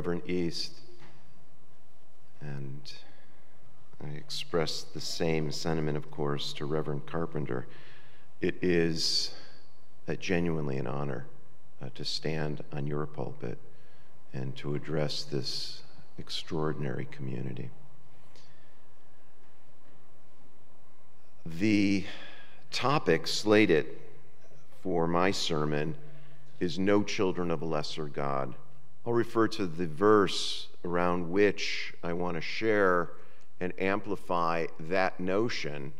Reverend East, and I express the same sentiment, of course, to Reverend Carpenter. It is genuinely an honor to stand on your pulpit and to address this extraordinary community. The topic slated for my sermon is No Children of a Lesser God. I'll refer to the verse around which I want to share and amplify that notion.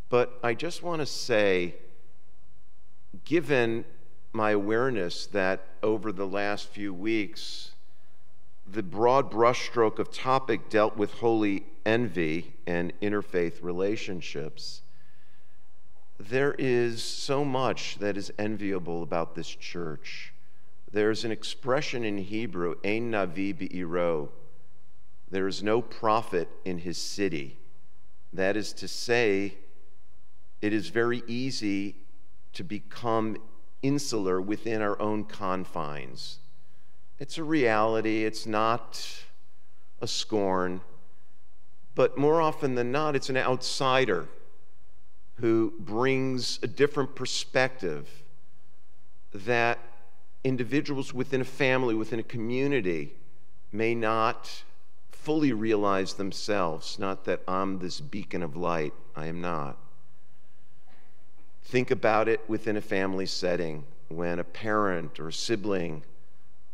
But I just want to say, given my awareness that over the last few weeks, the broad brushstroke of topic dealt with holy envy and interfaith relationships, there is so much that is enviable about this church. There's an expression in Hebrew, Ein Navi Be'iro. There is no prophet in his city. That is to say, it is very easy to become insular within our own confines. It's a reality. It's not a scorn. But more often than not, it's an outsider who brings a different perspective that individuals within a family, within a community, may not fully realize themselves. Not that I'm this beacon of light. I am not. Think about it within a family setting when a parent or a sibling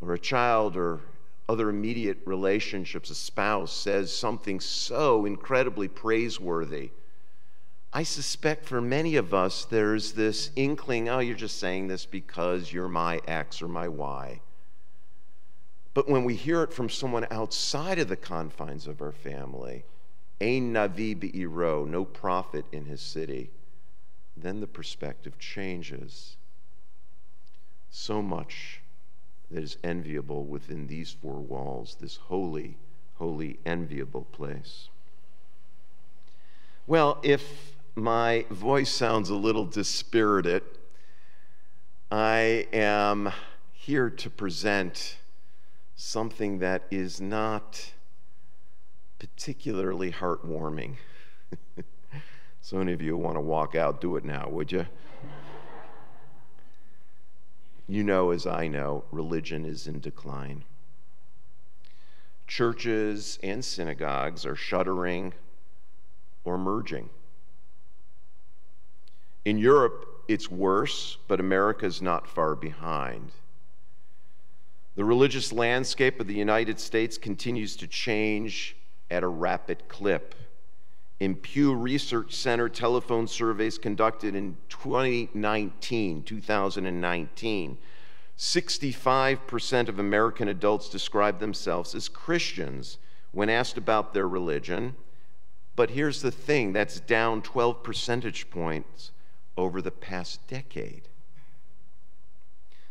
or a child or other immediate relationships, a spouse, says something so incredibly praiseworthy. I suspect for many of us there's this inkling, oh, you're just saying this because you're my X or my Y. But when we hear it from someone outside of the confines of our family, Ein Navi Be'iro, no prophet in his city, then the perspective changes. So much that is enviable within these four walls, this holy, holy, enviable place. Well, if my voice sounds a little dispirited, I am here to present something that is not particularly heartwarming. So any of you who want to walk out, do it now, would you? You know, as I know, religion is in decline. Churches and synagogues are shuttering or merging. In Europe, it's worse, but America is not far behind. The religious landscape of the United States continues to change at a rapid clip. In Pew Research Center telephone surveys conducted in 2019, 65% of American adults describe themselves as Christians when asked about their religion. But here's the thing, that's down 12 percentage points over the past decade.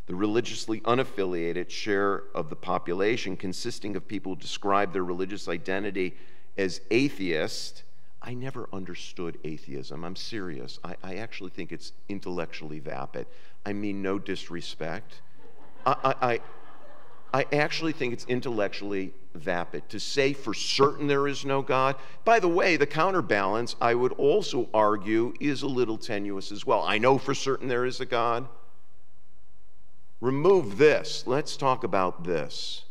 The religiously unaffiliated share of the population, consisting of people who describe their religious identity as atheist. I never understood atheism. I'm serious. I actually think it's intellectually vapid. I mean no disrespect. I actually think it's intellectually vapid. To say for certain there is no God. By the way, the counterbalance, I would also argue, is a little tenuous as well. I know for certain there is a God. Remove this. Let's talk about this.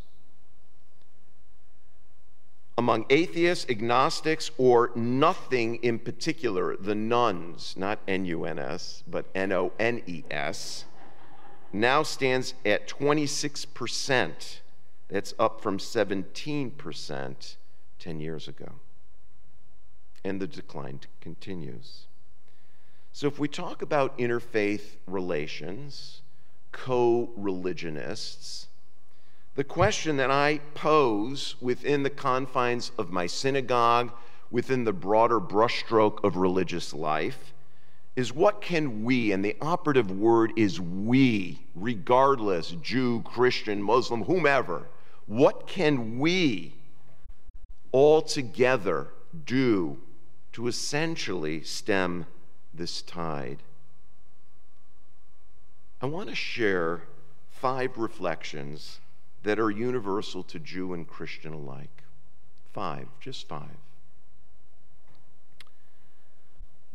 Among atheists, agnostics, or nothing in particular, the nones, not N-U-N-S, but N-O-N-E-S, now stands at 26%. That's up from 17% 10 years ago. And the decline continues. So if we talk about interfaith relations, co-religionists, the question that I pose within the confines of my synagogue, within the broader brushstroke of religious life, is what can we, and the operative word is we, regardless, Jew, Christian, Muslim, whomever, what can we all together do to essentially stem this tide? I want to share 5 reflections that are universal to Jew and Christian alike. 5, just 5.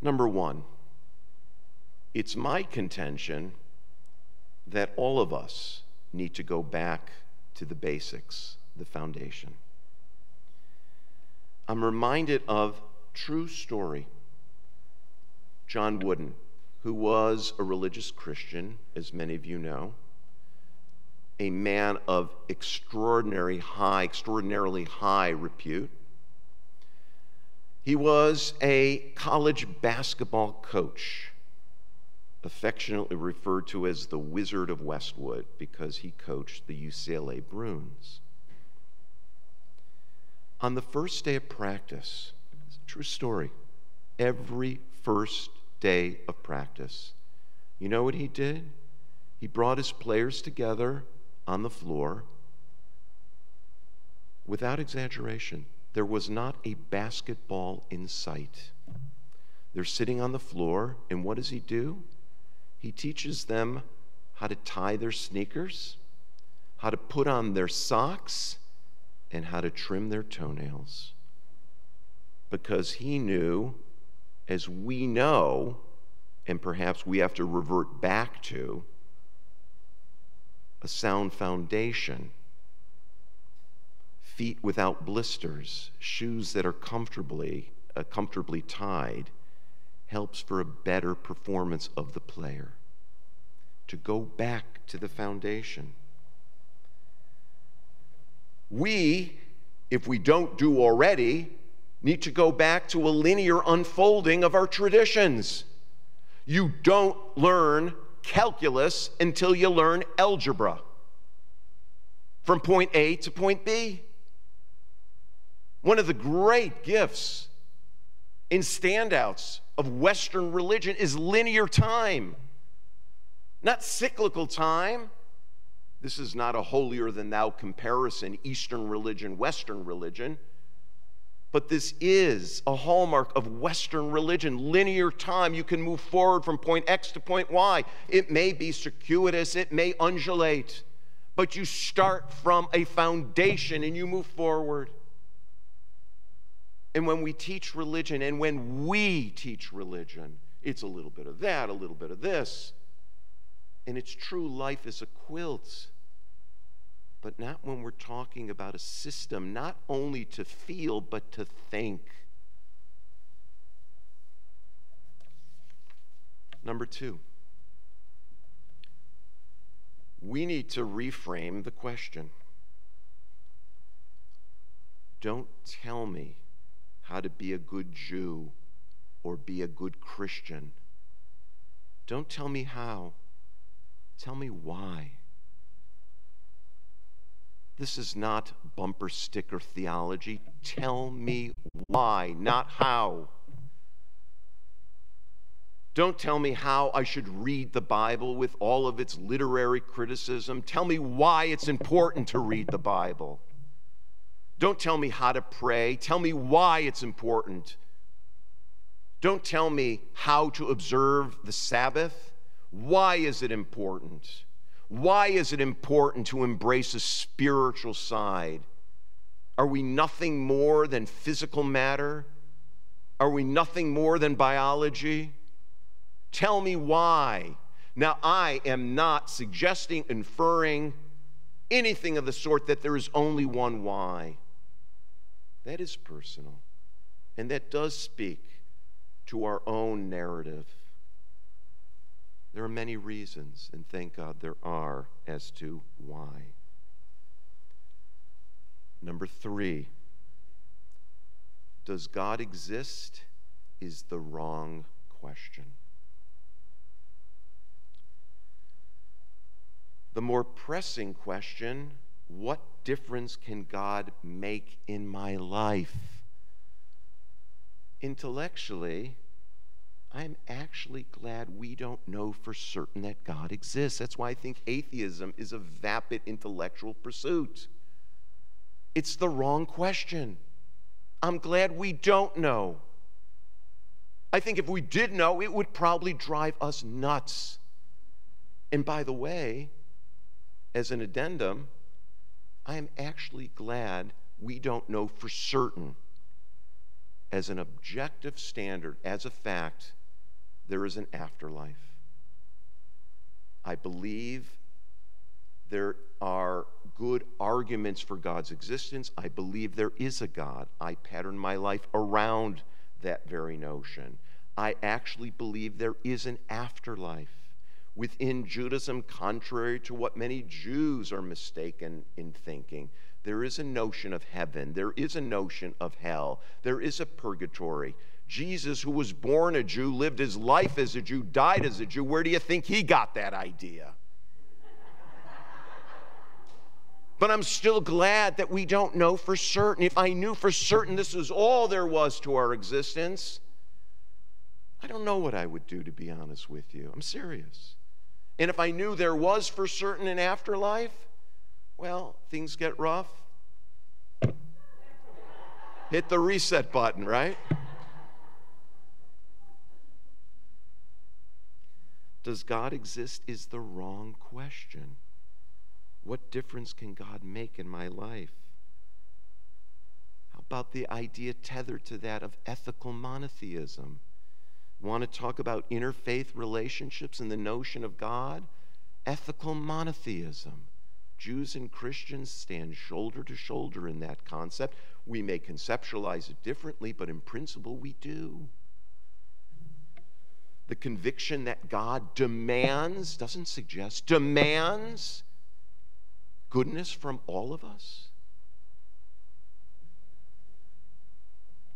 Number 1, it's my contention that all of us need to go back to the basics, the foundation. I'm reminded of true story. John Wooden, who was a religious Christian, as many of you know, a man of extraordinarily high repute. He was a college basketball coach, affectionately referred to as the Wizard of Westwood because he coached the UCLA Bruins. On the first day of practice, it's a true story, every first day of practice, you know what he did? He brought his players together on the floor. Without exaggeration, there was not a basketball in sight. They're sitting on the floor, and what does he do? He teaches them how to tie their sneakers, how to put on their socks, and how to trim their toenails. Because he knew, as we know, and perhaps we have to revert back to, a sound foundation, feet without blisters, shoes that are comfortably tied, helps for a better performance of the player. To go back to the foundation. We, if we don't do already, need to go back to a linear unfolding of our traditions. You don't learn calculus until you learn algebra. From point A to point B. One of the great gifts and standouts of Western religion is linear time, not cyclical time. This is not a holier-than-thou comparison, Eastern religion, Western religion. But this is a hallmark of Western religion, linear time. You can move forward from point X to point Y. It may be circuitous, it may undulate, but you start from a foundation and you move forward. And when we teach religion, and when we teach religion, it's a little bit of that, a little bit of this. And it's true, life is a quilt. But not when we're talking about a system, not only to feel, but to think. Number 2, we need to reframe the question. Don't tell me how to be a good Jew or be a good Christian. Don't tell me how. Tell me why. This is not bumper sticker theology. Tell me why, not how. Don't tell me how I should read the Bible with all of its literary criticism. Tell me why it's important to read the Bible. Don't tell me how to pray. Tell me why it's important. Don't tell me how to observe the Sabbath. Why is it important? Why is it important to embrace a spiritual side? Are we nothing more than physical matter? Are we nothing more than biology? Tell me why. Now, I am not suggesting, inferring anything of the sort that there is only one why. That is personal, and that does speak to our own narrative. There are many reasons, and thank God there are, as to why. Number 3, does God exist is the wrong question. The more pressing question, what difference can God make in my life? Intellectually, I'm actually glad we don't know for certain that God exists. That's why I think atheism is a vapid intellectual pursuit. It's the wrong question. I'm glad we don't know. I think if we did know, it would probably drive us nuts. And by the way, as an addendum, I am actually glad we don't know for certain, as an objective standard, as a fact, there is an afterlife. I believe there are good arguments for God's existence. I believe there is a God. I pattern my life around that very notion. I actually believe there is an afterlife. Within Judaism, contrary to what many Jews are mistaken in thinking, there is a notion of heaven. There is a notion of hell. There is a purgatory. Jesus, who was born a Jew, lived his life as a Jew, died as a Jew. Where do you think he got that idea? But I'm still glad that we don't know for certain. If I knew for certain this is all there was to our existence, I don't know what I would do, to be honest with you. I'm serious. And if I knew there was for certain an afterlife, well, things get rough. Hit the reset button, right? Does God exist is the wrong question. What difference can God make in my life? How about the idea tethered to that of ethical monotheism? Want to talk about interfaith relationships and the notion of God? Ethical monotheism. Jews and Christians stand shoulder to shoulder in that concept. We may conceptualize it differently, but in principle we do. The conviction that God demands, doesn't suggest, demands goodness from all of us.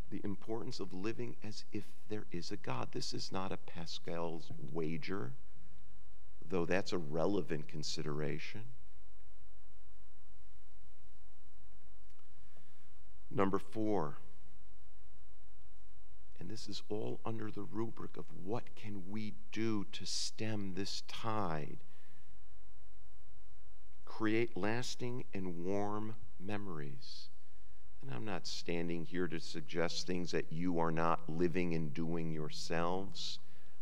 The importance of living as if there is a God. This is not a Pascal's wager, though that's a relevant consideration. Number 4, and this is all under the rubric of what can we do to stem this tide? Create lasting and warm memories. And I'm not standing here to suggest things that you are not living and doing yourselves,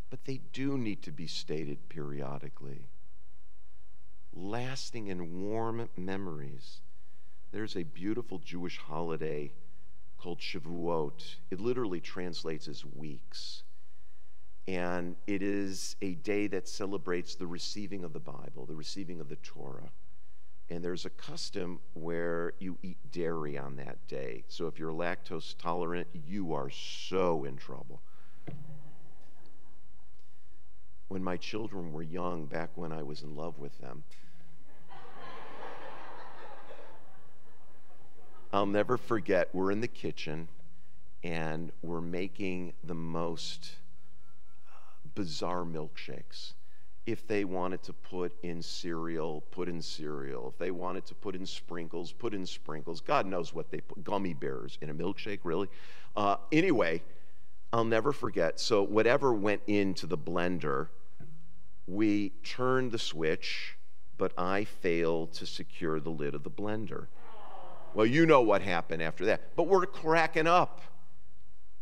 but they do need to be stated periodically. Lasting and warm memories. There's a beautiful Jewish holiday called Shavuot. It literally translates as weeks. And it is a day that celebrates the receiving of the Bible, the receiving of the Torah. And there's a custom where you eat dairy on that day. So if you're lactose tolerant, you are so in trouble. When my children were young, back when I was in love with them, I'll never forget, we're in the kitchen and we're making the most bizarre milkshakes. If they wanted to put in cereal, put in cereal. If they wanted to put in sprinkles, put in sprinkles. God knows what they put. Gummy bears in a milkshake, really? Anyway, I'll never forget. So whatever went into the blender, we turned the switch, but I failed to secure the lid of the blender. Well, you know what happened after that. But we're cracking up.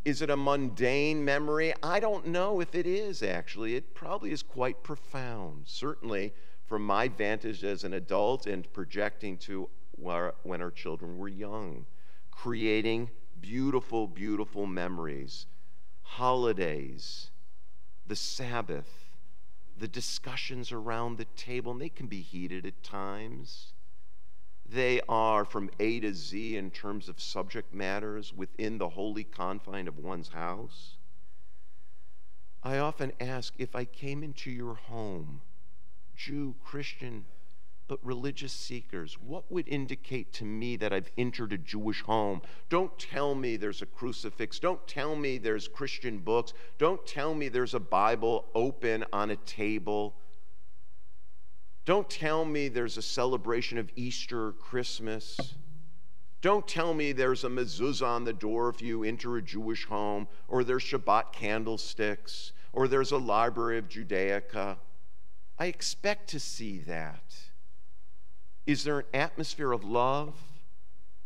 Is it a mundane memory? I don't know if it is, actually. It probably is quite profound. Certainly, from my vantage as an adult and projecting to when our children were young. Creating beautiful, beautiful memories. Holidays, the Sabbath, the discussions around the table, and they can be heated at times. They are from A to Z in terms of subject matters within the holy confine of one's house. I often ask, if I came into your home, Jew, Christian, but religious seekers, what would indicate to me that I've entered a Jewish home? Don't tell me there's a crucifix. Don't tell me there's Christian books. Don't tell me there's a Bible open on a table. Don't tell me there's a celebration of Easter or Christmas. Don't tell me there's a mezuzah on the door if you enter a Jewish home, or there's Shabbat candlesticks, or there's a library of Judaica. I expect to see that. Is there an atmosphere of love?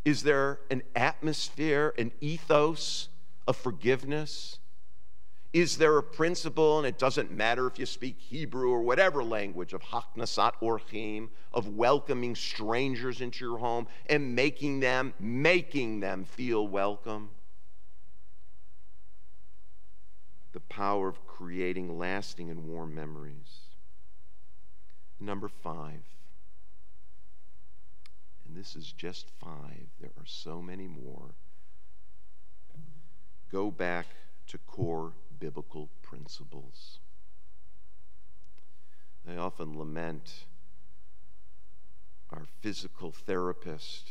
Is there an atmosphere, an ethos of forgiveness? Is there a principle, and it doesn't matter if you speak Hebrew or whatever language, of haknasat orchim, of welcoming strangers into your home and making them feel welcome? The power of creating lasting and warm memories. Number 5, and this is just 5, there are so many more. Go back to core biblical principles. I often lament our physical therapist,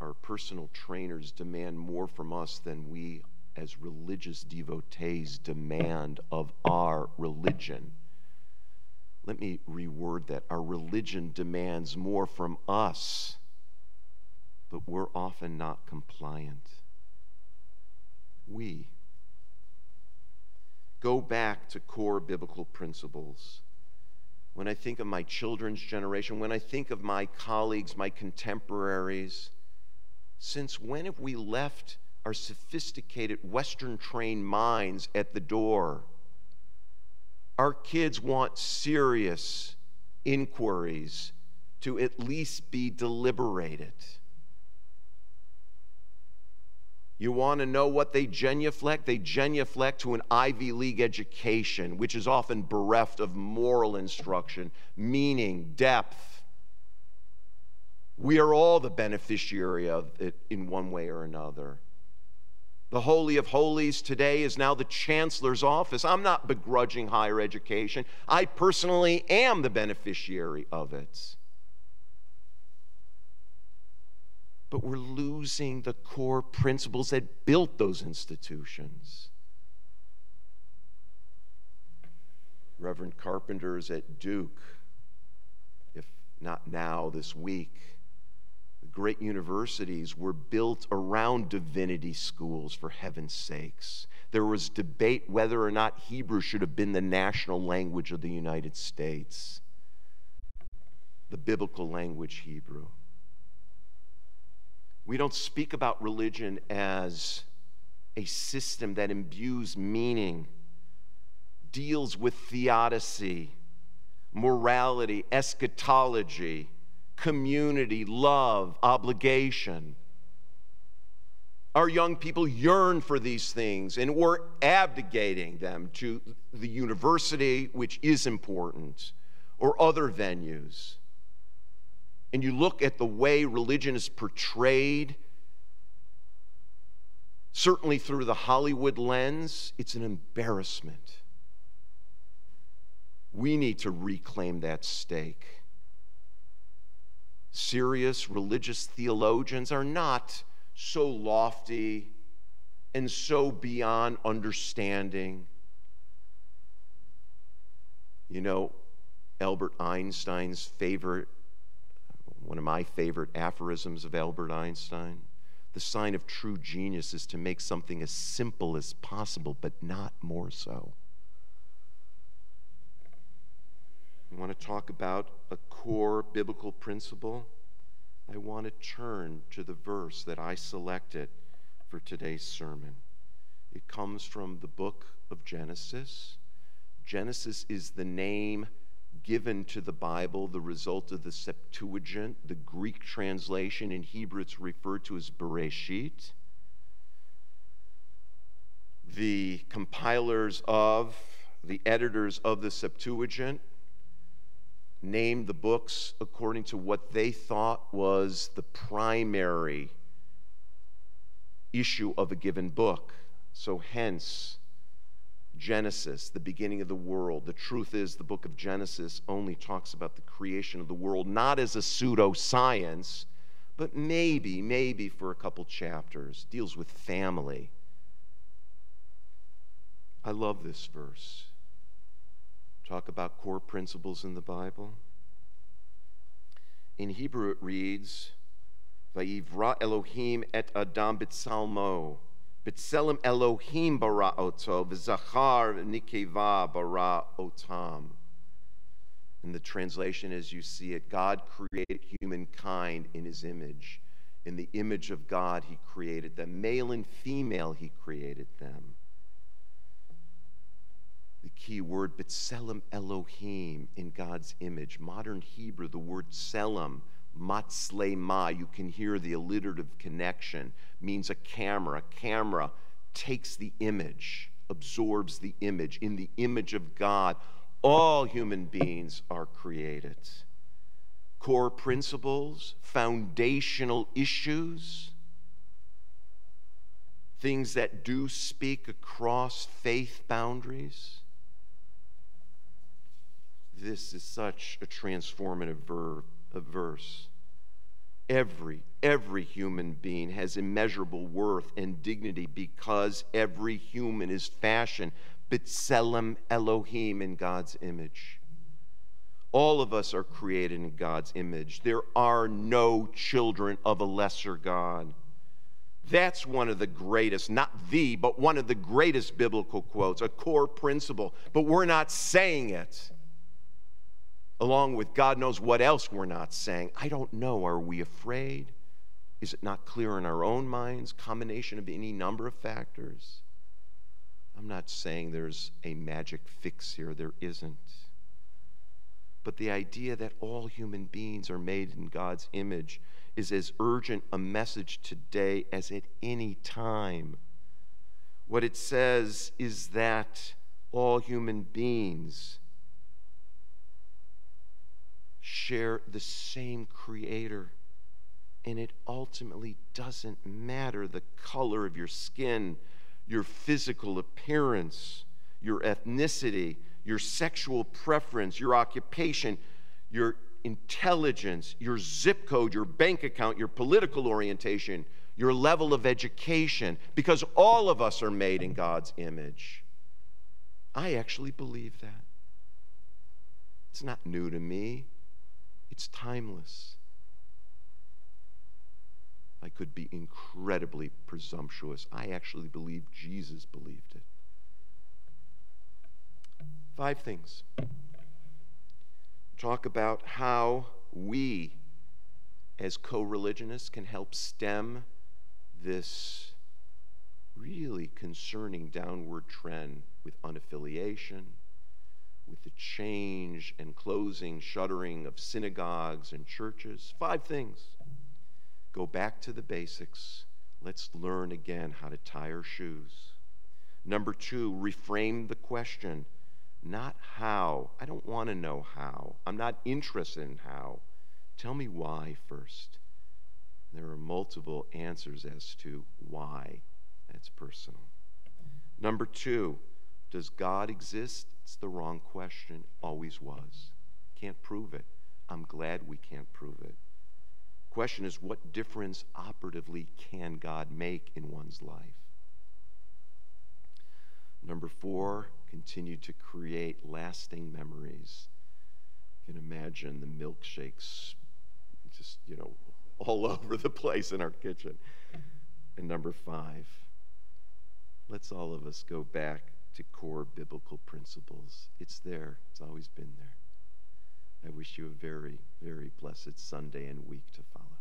our personal trainers demand more from us than we as religious devotees demand of our religion. Let me reword that. Our religion demands more from us, but we're often not compliant. We go back to core biblical principles. When I think of my children's generation, when I think of my colleagues, my contemporaries, since when have we left our sophisticated Western-trained minds at the door? Our kids want serious inquiries to at least be deliberated. You want to know what they genuflect? They genuflect to an Ivy League education, which is often bereft of moral instruction, meaning, depth. We are all the beneficiary of it in one way or another. The Holy of Holies today is now the Chancellor's office. I'm not begrudging higher education. I personally am the beneficiary of it. But we're losing the core principles that built those institutions. Reverend Carpenter's at Duke, if not now, this week. The great universities were built around divinity schools, for heaven's sakes. There was debate whether or not Hebrew should have been the national language of the United States. The biblical language, Hebrew. We don't speak about religion as a system that imbues meaning, deals with theodicy, morality, eschatology, community, love, obligation. Our young people yearn for these things, and we're abdicating them to the university, which is important, or other venues. And you look at the way religion is portrayed, certainly through the Hollywood lens, it's an embarrassment. We need to reclaim that stake. Serious religious theologians are not so lofty and so beyond understanding. You know, Albert Einstein's favorite, one of my favorite aphorisms of Albert Einstein, the sign of true genius is to make something as simple as possible, but not more so. I want to talk about a core biblical principle. I want to turn to the verse that I selected for today's sermon. It comes from the book of Genesis. Genesis is the name given to the Bible, the result of the Septuagint, the Greek translation. In Hebrew, it's referred to as Bereshit. The compilers of, the editors of the Septuagint named the books according to what they thought was the primary issue of a given book. So hence, Genesis, the beginning of the world. The truth is, the book of Genesis only talks about the creation of the world, not as a pseudoscience, but maybe for a couple chapters, deals with family. I love this verse. Talk about core principles in the Bible. In Hebrew it reads, Vayivra Elohim et Adam b'tzalmo, b'tzelem Elohim bara oto, v'zachar v'nikeva bara otam. And the translation, as you see it, God created humankind in his image. In the image of God he created them. Male and female he created them. The key word, B'Tselem Elohim, in God's image. Modern Hebrew, the word Tselem, Matzlema, you can hear the alliterative connection, means a camera. A camera takes the image, absorbs the image. In the image of God, all human beings are created. Core principles, foundational issues, things that do speak across faith boundaries. This is such a transformative verse. Every human being has immeasurable worth and dignity because every human is fashioned B'Tselem Elohim, in God's image. All of us are created in God's image. There are no children of a lesser God. That's one of the greatest, not the, but one of the greatest biblical quotes, a core principle. But we're not saying it. Along with God knows what else we're not saying. I don't know. Are we afraid? Is it not clear in our own minds? Combination of any number of factors. I'm not saying there's a magic fix here. There isn't. But the idea that all human beings are made in God's image is as urgent a message today as at any time. What it says is that all human beings share the same Creator. And it ultimately doesn't matter the color of your skin, your physical appearance, your ethnicity, your sexual preference, your occupation, your intelligence, your zip code, your bank account, your political orientation, your level of education, because all of us are made in God's image. I actually believe that. It's not new to me. It's timeless. I could be incredibly presumptuous. I actually believe Jesus believed it. 5 things. Talk about how we, as co-religionists, can help stem this really concerning downward trend with unaffiliation, with the change and closing, shuttering of synagogues and churches. 5 things. Go back to the basics. Let's learn again how to tie our shoes. Number 2, reframe the question. Not how. I don't want to know how. I'm not interested in how. Tell me why first. There are multiple answers as to why. That's personal. Number 2, does God exist? It's the wrong question. Always was. Can't prove it. I'm glad we can't prove it. Question is, what difference operatively can God make in one's life? Number 4, continue to create lasting memories. You can imagine the milkshakes just, all over the place in our kitchen. And number 5, let's all of us go back to core biblical principles. It's there. It's always been there. I wish you a very, very blessed Sunday and week to follow.